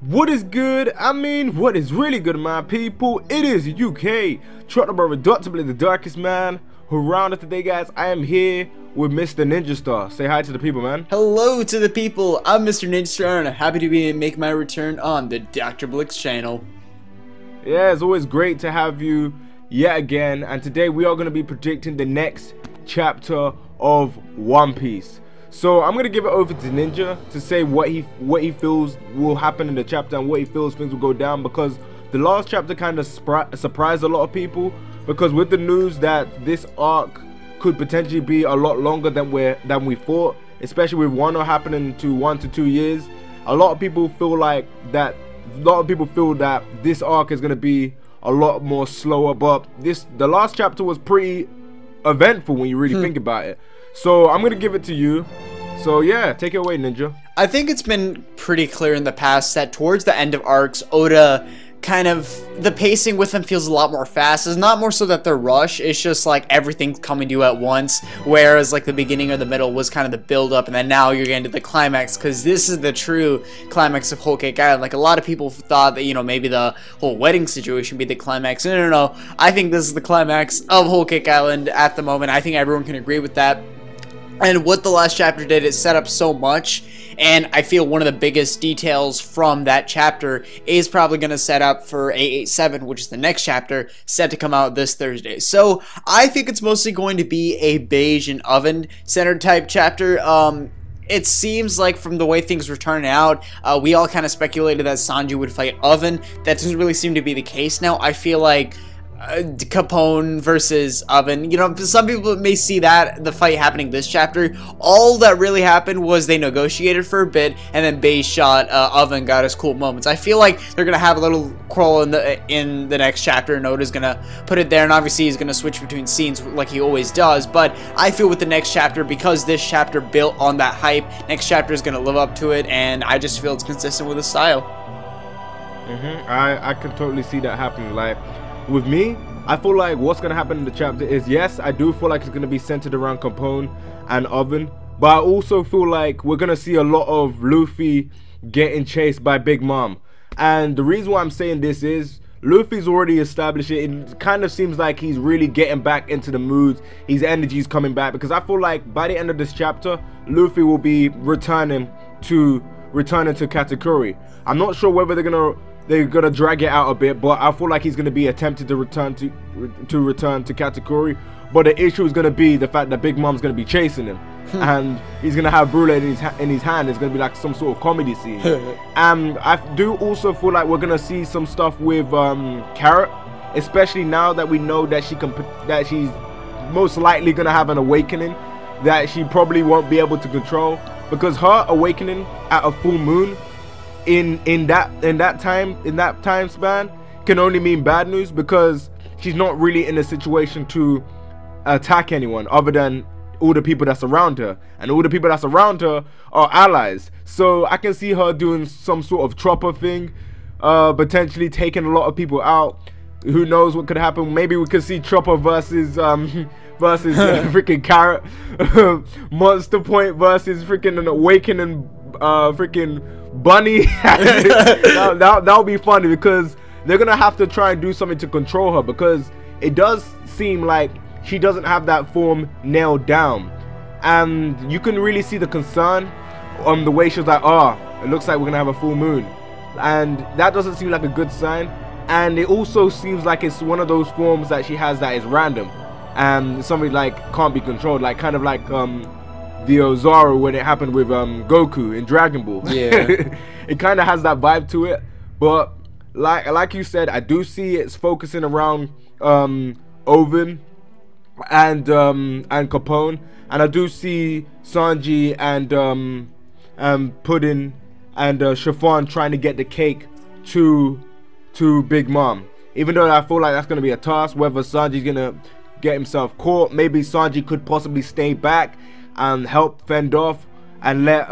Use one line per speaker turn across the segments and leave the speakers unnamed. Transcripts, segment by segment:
What is good? I mean, what is really good, my people? It is UK truck brother dr.blick, the darkest man who rounded today, guys. I am here with MrNinjaStar. Say hi to the people, man.
Hello to the people. I'm MrNinjaStar and I'm happy to make my return on the Dr. Blick's channel.
Yeah, it's always great to have you yet again, and today we are going to be predicting the next chapter of One Piece. So I'm gonna give it over to Ninja to say what he feels will happen in the chapter and what he feels things will go down, because the last chapter kind of surprised a lot of people, because with the news that this arc could potentially be a lot longer than we thought, especially with Wano happening to 1 to 2 years. A lot of people feel that this arc is gonna be a lot more slower, but the last chapter was pretty eventful when you really think about it. So I'm gonna give it to you. So yeah, take it away, Ninja.
I think it's been pretty clear in the past that towards the end of arcs, Oda the pacing with them feels a lot more fast. It's not more so that they're rushed, it's just like everything's coming to you at once, whereas like the beginning or the middle was kind of the build up, and then now you're getting to the climax, because this is the true climax of Whole Cake Island. Like, a lot of people thought that, you know, maybe the whole wedding situation would be the climax. No, I think this is the climax of Whole Cake Island at the moment. I think everyone can agree with that. And what the last chapter did is set up so much, and I feel one of the biggest details from that chapter is probably going to set up for 887, which is the next chapter, set to come out this Thursday. So I think it's mostly going to be a beige and oven centered type chapter. It seems like from the way things were turning out, we all kind of speculated that Sanji would fight Oven. That doesn't really seem to be the case now. I feel like Capone versus Oven, you know, some people may see that the fight happening this chapter. All that really happened was they negotiated for a bit, and then Base shot Oven, got his cool moments. I feel like they're gonna have a little quarrel in the next chapter, and Oda's gonna put it there, and obviously he's gonna switch between scenes like he always does. But I feel with the next chapter, because this chapter built on that hype, next chapter is gonna live up to it, and I just feel it's consistent with the style.
I can totally see that happening. Like, with me, I feel like what's gonna happen in the chapter is, yes, I do feel like it's gonna be centered around Capone and Oven, but I also feel like we're gonna see a lot of Luffy getting chased by Big Mom. And the reason why I'm saying this is Luffy's already established it. It kind of seems like he's really getting back into the mood. His energy's coming back, because I feel like by the end of this chapter, Luffy will be returning to Katakuri. I'm not sure whether they're gonna drag it out a bit, but I feel like he's gonna be attempted to return to Katakuri. But the issue is gonna be the fact that Big Mom's gonna be chasing him, and he's gonna have Brûlé in his hand. It's gonna be like some sort of comedy scene. And I do also feel like we're gonna see some stuff with Carrot, especially now that we know that she's most likely gonna have an awakening that she probably won't be able to control, because her awakening at a full moon in that time span can only mean bad news, because she's not really in a situation to attack anyone other than all the people that's around her, and all the people that's around her are allies. So I can see her doing some sort of chopper thing, potentially taking a lot of people out. Who knows what could happen? Maybe we could see Chopper versus freaking Carrot, Monster Point versus freaking an awakening freaking Bunny. that would be funny, because they're gonna have to try and do something to control her, because it does seem like she doesn't have that form nailed down, and you can really see the concern on the way she's like, oh, it looks like we're gonna have a full moon, and that doesn't seem like a good sign. And it also seems like it's one of those forms that she has that is random, and something like can't be controlled, like kind of like the Ozaru when it happened with Goku in Dragon Ball. Yeah. It kind of has that vibe to it. But like you said, I do see it's focusing around Oven and Capone, and I do see Sanji and Puddin and Chiffon trying to get the cake to Big Mom. Even though I feel like that's gonna be a task, whether Sanji's gonna get himself caught, maybe Sanji could possibly stay back and help fend off and let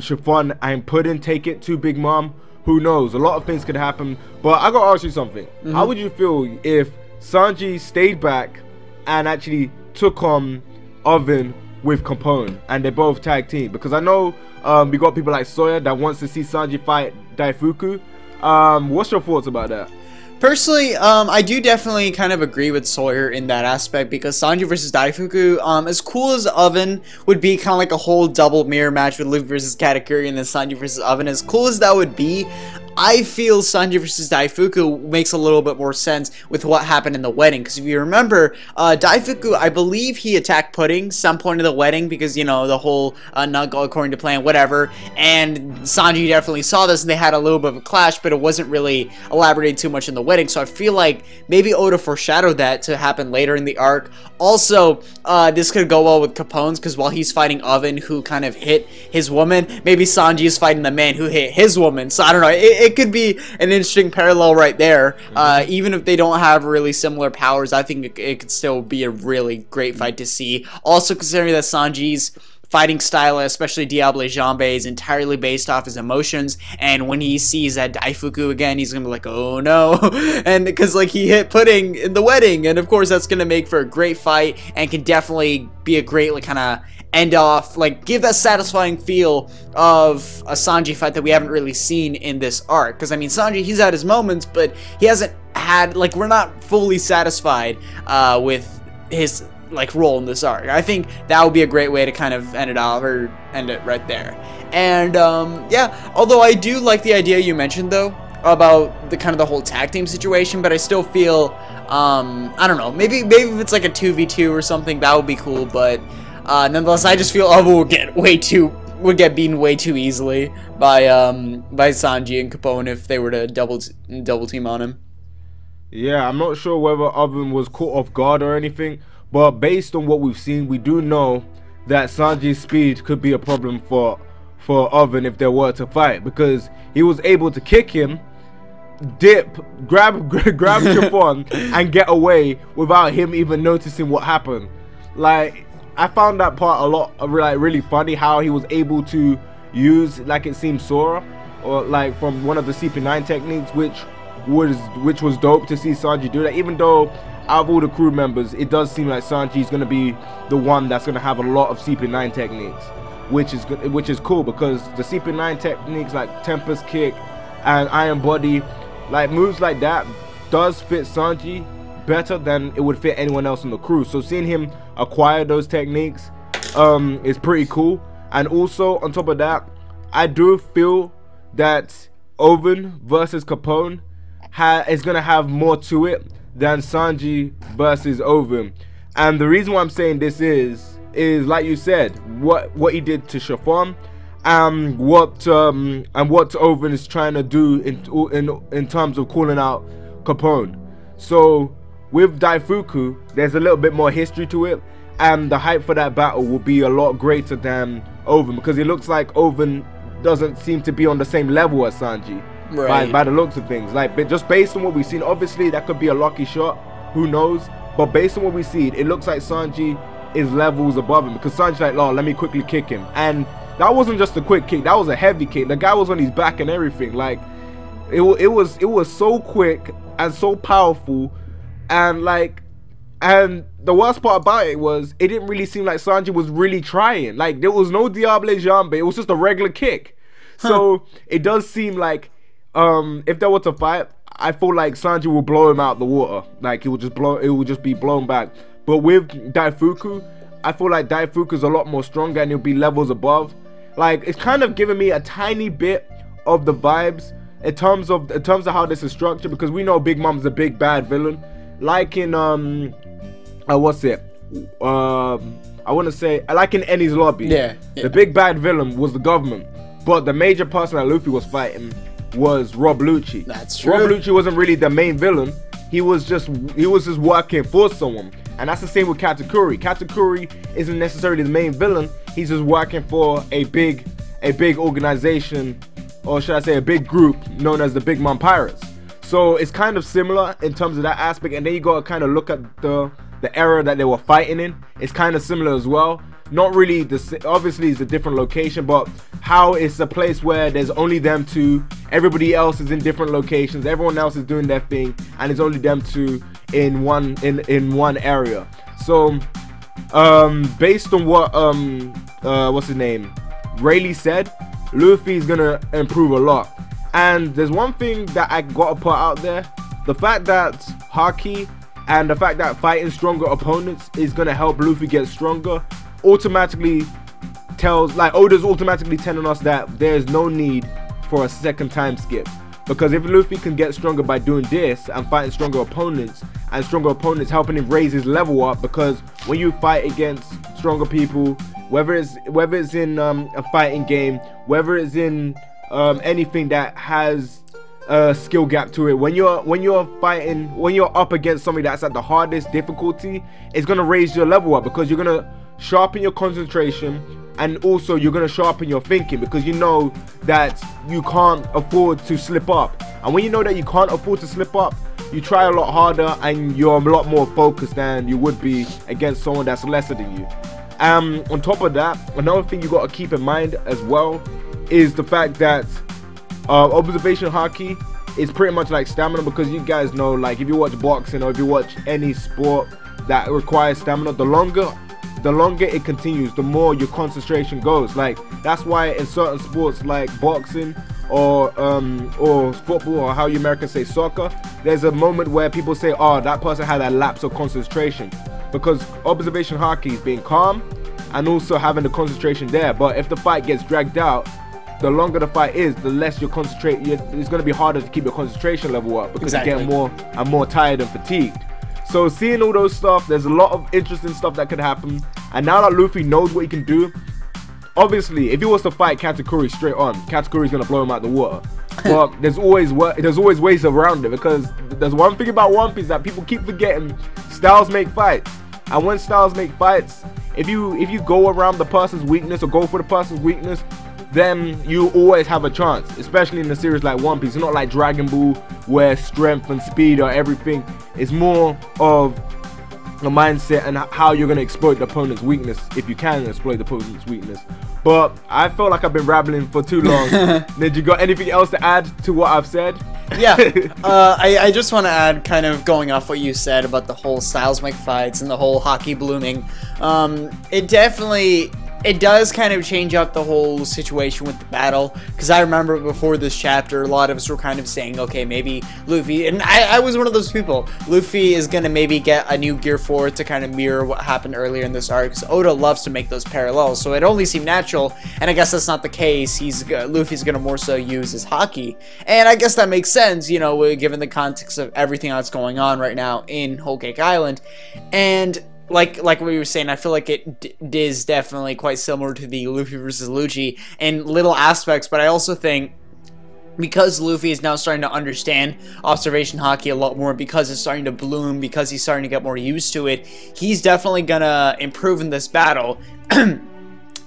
Chiffon and Puddin take it to Big Mom. Who knows? A lot of things could happen. But I gotta ask you something. How would you feel if Sanji stayed back and actually took on Oven with Capone, and they're both tag team, because I know we got people like Sawyer that wants to see Sanji fight Daifuku. What's your thoughts about that?
Personally, I do definitely kind of agree with Sawyer in that aspect, because Sanji versus Daifuku, as cool as Oven would be, kind of like a whole double mirror match with Luffy versus Katakuri and then Sanji versus Oven, as cool as that would be, I feel Sanji versus Daifuku makes a little bit more sense with what happened in the wedding. Because if you remember, Daifuku, I believe he attacked Pudding some point in the wedding, because, you know, the whole not go according to plan, whatever. And Sanji definitely saw this, and they had a little bit of a clash, but it wasn't really elaborated too much in the wedding. So I feel like maybe Oda foreshadowed that to happen later in the arc. Also, this could go well with Capone's, because while he's fighting Oven, who kind of hit his woman, maybe Sanji is fighting the man who hit his woman. So I don't know. It could be an interesting parallel right there. Even if they don't have really similar powers, I think it could still be a really great fight to see. Also, considering that Sanji's fighting style, especially Diable Jambe, is entirely based off his emotions, and when he sees that Daifuku again, he's gonna be like, oh no, and because like he hit Pudding in the wedding, and of course that's gonna make for a great fight, and can definitely be a great like kind of end off, like give that satisfying feel of a Sanji fight that we haven't really seen in this arc. Because I mean, Sanji, he's had his moments, but he hasn't had, like, we're not fully satisfied with his like role in this arc. I think that would be a great way to kind of end it off, or end it right there. And yeah, although I do like the idea you mentioned though about the kind of the whole tag team situation, but I still feel I don't know, maybe if it's like a 2v2 or something, that would be cool. But nonetheless, I just feel Oba would get beaten way too easily by Sanji and Capone if they were to double team on him.
Yeah, I'm not sure whether Oven was caught off guard or anything, but based on what we've seen, we do know that Sanji's speed could be a problem for Oven if they were to fight, because he was able to kick him, dip, grab Chiffon, and get away without him even noticing what happened. Like, I found that part a lot, like, really funny, how he was able to use, like, it seemed Sora, or like from one of the CP9 techniques, which was dope to see Sanji do that. Even though out of all the crew members, it does seem like Sanji's gonna be the one that's gonna have a lot of CP9 techniques, which is cool, because the CP9 techniques like Tempest Kick and Iron Body, like moves like that, does fit Sanji better than it would fit anyone else in the crew. So seeing him acquire those techniques is pretty cool. And also on top of that, I do feel that Oven versus Capone is gonna have more to it than Sanji versus Oven. And the reason why I'm saying this is like you said, what he did to Chiffon, and what Oven is trying to do in terms of calling out Capone. So with Daifuku, there's a little bit more history to it, and the hype for that battle will be a lot greater than Oven, because it looks like Oven doesn't seem to be on the same level as Sanji, right, by the looks of things. Like, but just based on what we've seen, obviously that could be a lucky shot, who knows, but based on what we see, it looks like Sanji is levels above him, because Sanji's like, oh, let me quickly kick him. And that wasn't just a quick kick, that was a heavy kick. The guy was on his back and everything. Like, it was so quick and so powerful. And like, and the worst part about it was, it didn't really seem like Sanji was really trying. Like, there was no Diable Jambe, it was just a regular kick. So it does seem like if they were to fight, I feel like Sanji will blow him out the water. Like, it will just be blown back. But with Daifuku, I feel like Daifuku's a lot more stronger, and he'll be levels above. Like, it's kind of giving me a tiny bit of the vibes in terms of how this is structured, because we know Big Mom's a big bad villain. Like in what's it? I want to say, like in Enies Lobby. Yeah. The big bad villain was the government, but the major person that Luffy was fighting was Rob Lucci. That's true. Rob Lucci wasn't really the main villain. He was just working for someone, and that's the same with Katakuri. Katakuri isn't necessarily the main villain. He's just working for a big organization, or should I say a big group known as the Big Mom Pirates. So it's kind of similar in terms of that aspect. And then you gotta kind of look at the era that they were fighting in. It's kind of similar as well. Not really obviously it's a different location, but how it's a place where there's only them two, everybody else is in different locations, everyone else is doing their thing, and it's only them two in one area. So based on what what's his name, Rayleigh said, Luffy's gonna improve a lot. And there's one thing that I gotta put out there: the fact that Haki and the fact that fighting stronger opponents is gonna help Luffy get stronger automatically tells, like, Oda's automatically telling us that there's no need for a second time skip. Because if Luffy can get stronger by doing this and fighting stronger opponents, and stronger opponents helping him raise his level up, because when you fight against stronger people, whether it's in a fighting game, whether it's in anything that has a skill gap to it, when you're fighting, when you're up against something that's at the hardest difficulty, it's gonna raise your level up, because you're gonna sharpen your concentration, and also you're gonna sharpen your thinking, because you know that you can't afford to slip up. And when you know that you can't afford to slip up, you try a lot harder and you're a lot more focused than you would be against someone that's lesser than you. On top of that, another thing you got to keep in mind as well is the fact that observation haki is pretty much like stamina, because you guys know, like, if you watch boxing or if you watch any sport that requires stamina, the longer it continues, the more your concentration goes. Like, that's why in certain sports like boxing or football, or how you Americans say soccer, there's a moment where people say, oh, that person had a lapse of concentration, because observation haki is being calm and also having the concentration there. But if the fight gets dragged out, the longer the fight is, the less you concentrate. It's going to be harder to keep your concentration level up, because you get more and more tired and fatigued. So seeing all those stuff, there's a lot of interesting stuff that could happen. And now that Luffy knows what he can do, obviously, if he was to fight Katakuri straight on, Katakuri's gonna blow him out the water. But there's always ways around it, because there's one thing about One Piece that people keep forgetting: styles make fights. And when styles make fights, if you go around the person's weakness or go for the person's weakness, then you always have a chance, especially in a series like One Piece. It's not like Dragon Ball where strength and speed are everything. It's more of a mindset and how you're going to exploit the opponent's weakness, if you can exploit the opponent's weakness. But I feel like I've been rambling for too long. Did you got anything else to add to what I've said?
Yeah, I just want to add, kind of going off what you said about the whole styles make fights and the whole hockey blooming. It does kind of change up the whole situation with the battle, because I remember before this chapter, a lot of us were kind of saying, okay, maybe Luffy, and I was one of those people, Luffy is going to maybe get a new Gear 4 to kind of mirror what happened earlier in this arc, because Oda loves to make those parallels, so it only seemed natural, and I guess that's not the case. Luffy's going to more so use his hockey, and I guess that makes sense, you know, given the context of everything that's going on right now in Whole Cake Island. And like we were saying, I feel like it is definitely quite similar to the Luffy versus Lucci in little aspects, but I also think because Luffy is now starting to understand observation haki a lot more, because it's starting to bloom, because he's starting to get more used to it, he's definitely gonna improve in this battle.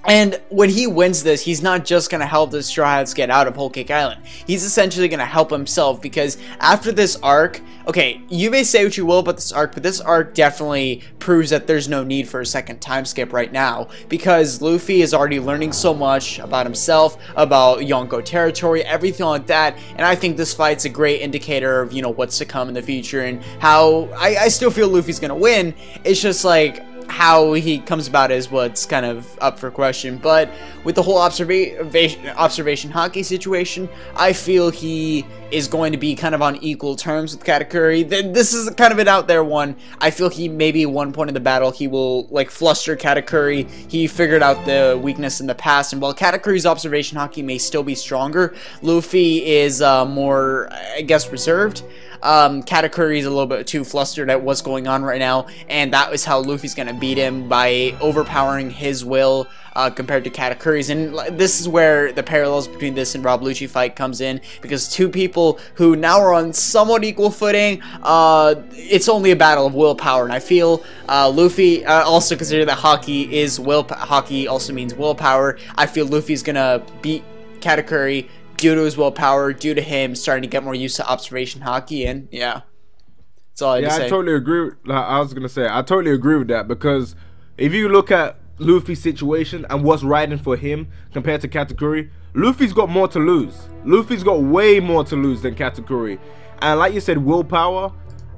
And when he wins this, he's not just going to help the Straw Hats get out of Whole Cake Island. He's essentially going to help himself, because after this arc, okay, you may say what you will about this arc, but this arc definitely proves that there's no need for a second time skip right now, because Luffy is already learning so much about himself, about Yonko territory, everything like that, and I think this fight's a great indicator of, you know, what's to come in the future, and how I still feel Luffy's going to win. It's just like, how he comes about is what's kind of up for question. But with the whole observation haki situation, I feel he is going to be kind of on equal terms with Katakuri. This is kind of an out there one. I feel he maybe at one point in the battle he will like fluster Katakuri. He figured out the weakness in the past, and while Katakuri's observation haki may still be stronger, Luffy is more, I guess, reserved. Katakuri is a little bit too flustered at what's going on right now, and that is how Luffy's gonna beat him, by overpowering his will compared to Katakuri's. And this is where the parallels between this and Rob Lucci fight comes in, because two people who now are on somewhat equal footing, it's only a battle of willpower, and I feel Luffy, also consider that hockey is hockey also means willpower. I feel Luffy's gonna beat Katakuri due to his willpower, due to him starting to get more used to observation haki, and yeah, that's all I had to say.
I totally agree. I was gonna say I totally agree with that, because if you look at Luffy's situation and what's riding for him compared to Katakuri, Luffy's got more to lose. Luffy's got way more to lose than Katakuri, and like you said, willpower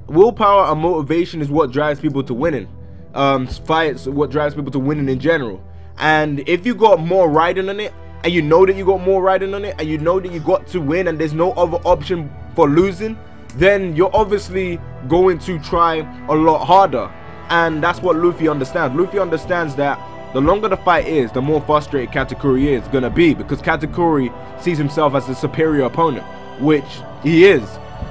and motivation is what drives people to winning. fights, what drives people to winning in general. And if you got more riding on it, and you know that you got more riding on it, and you know that you got to win and there's no other option for losing, then you're obviously going to try a lot harder. And that's what Luffy understands. Luffy understands that the longer the fight is, the more frustrated Katakuri is gonna be, because Katakuri sees himself as the superior opponent, which he is.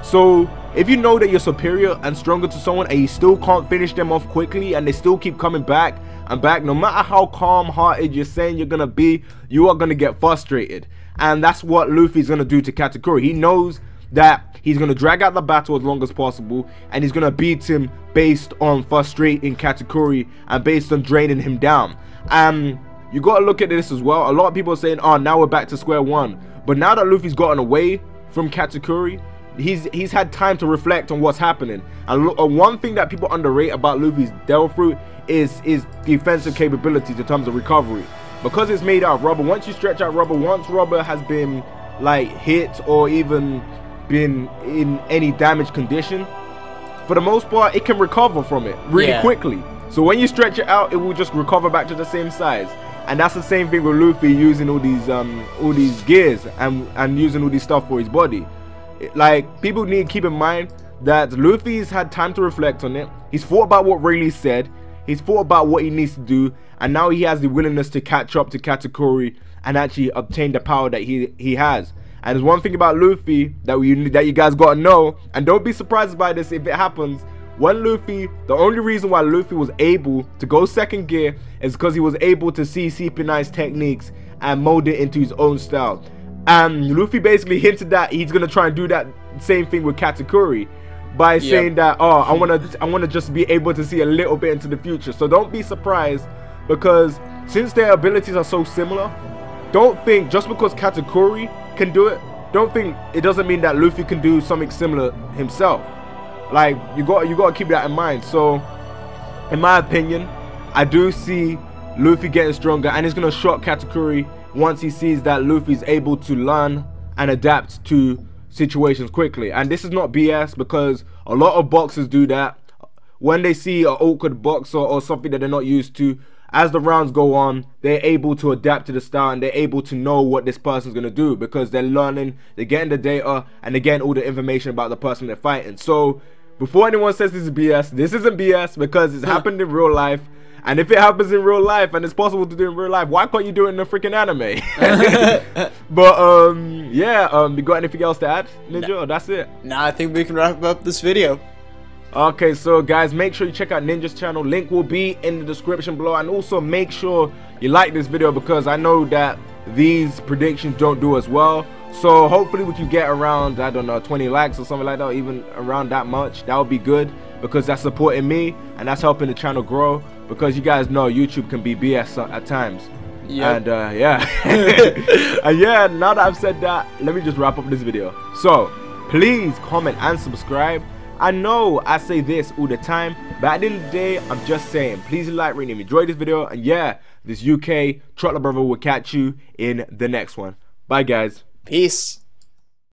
So if you know that you're superior and stronger to someone and you still can't finish them off quickly and they still keep coming back and back, no matter how calm-hearted you're saying you're gonna be, you are gonna get frustrated. And that's what Luffy's gonna do to Katakuri. He knows that he's gonna drag out the battle as long as possible, and he's gonna beat him based on frustrating Katakuri and based on draining him down. And you gotta look at this as well. A lot of people are saying, oh, now we're back to square one. But now that Luffy's gotten away from Katakuri, he's had time to reflect on what's happening. And one thing that people underrate about Luffy's Devil Fruit is his defensive capabilities in terms of recovery. Because it's made out of rubber, once you stretch out rubber, once rubber has been like hit or even been in any damaged condition, for the most part it can recover from it really quickly. So when you stretch it out, it will just recover back to the same size. And that's the same thing with Luffy using all these gears and using all this stuff for his body. Like, people need to keep in mind that Luffy's had time to reflect on it. He's thought about what Rayleigh said, he's thought about what he needs to do, and now he has the willingness to catch up to Katakuri and actually obtain the power that he has. And there's one thing about Luffy that you guys gotta know, and don't be surprised by this if it happens. When Luffy, the only reason why Luffy was able to go second gear is because he was able to see CP9's techniques and mold it into his own style. And Luffy basically hinted that he's gonna try and do that same thing with Katakuri by saying that, oh, I wanna just be able to see a little bit into the future. So don't be surprised, because since their abilities are so similar, don't think just because Katakuri can do it, don't think it doesn't mean that Luffy can do something similar himself. Like, you got to keep that in mind. So in my opinion, I do see Luffy getting stronger, and it's gonna shock Katakuri once he sees that Luffy's able to learn and adapt to situations quickly. And this is not BS, because a lot of boxers do that. When they see an awkward boxer or something that they're not used to, as the rounds go on, they're able to adapt to the style, and they're able to know what this person's gonna do, because they're learning, they're getting the data, and they're getting all the information about the person they're fighting. So before anyone says this is BS, this isn't BS, because it's happened in real life. And if it happens in real life and it's possible to do in real life, why can't you do it in a freaking anime? But yeah, you got anything else to add, Ninja? Or that's it?
Nah, I think we can wrap up this video.
Okay, so guys, make sure you check out Ninja's channel. Link will be in the description below. And also make sure you like this video, because I know that these predictions don't do as well. So hopefully we can get around, I don't know, 20 likes or something like that, or even around that much. That would be good, because that's supporting me and that's helping the channel grow, because you guys know YouTube can be BS at times. Yep. And yeah. And yeah, now that I've said that, let me just wrap up this video. So please comment and subscribe. I know I say this all the time, but at the end of the day, I'm just saying, please like, rate, and enjoy this video. And yeah, this UK Trottler brother will catch you in the next one. Bye guys.
Peace.